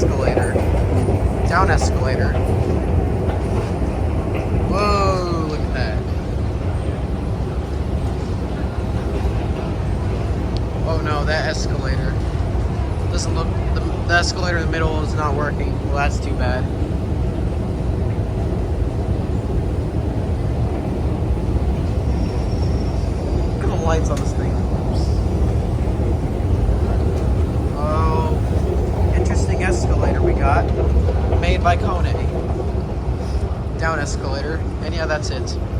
escalator. Down escalator. Whoa, look at that. Oh no, that escalator doesn't look, the escalator in the middle is not working. Well, that's too bad. Look at the lights on this thing. Oh, interesting escalator we got. Made by KONE. Down escalator. And yeah, that's it.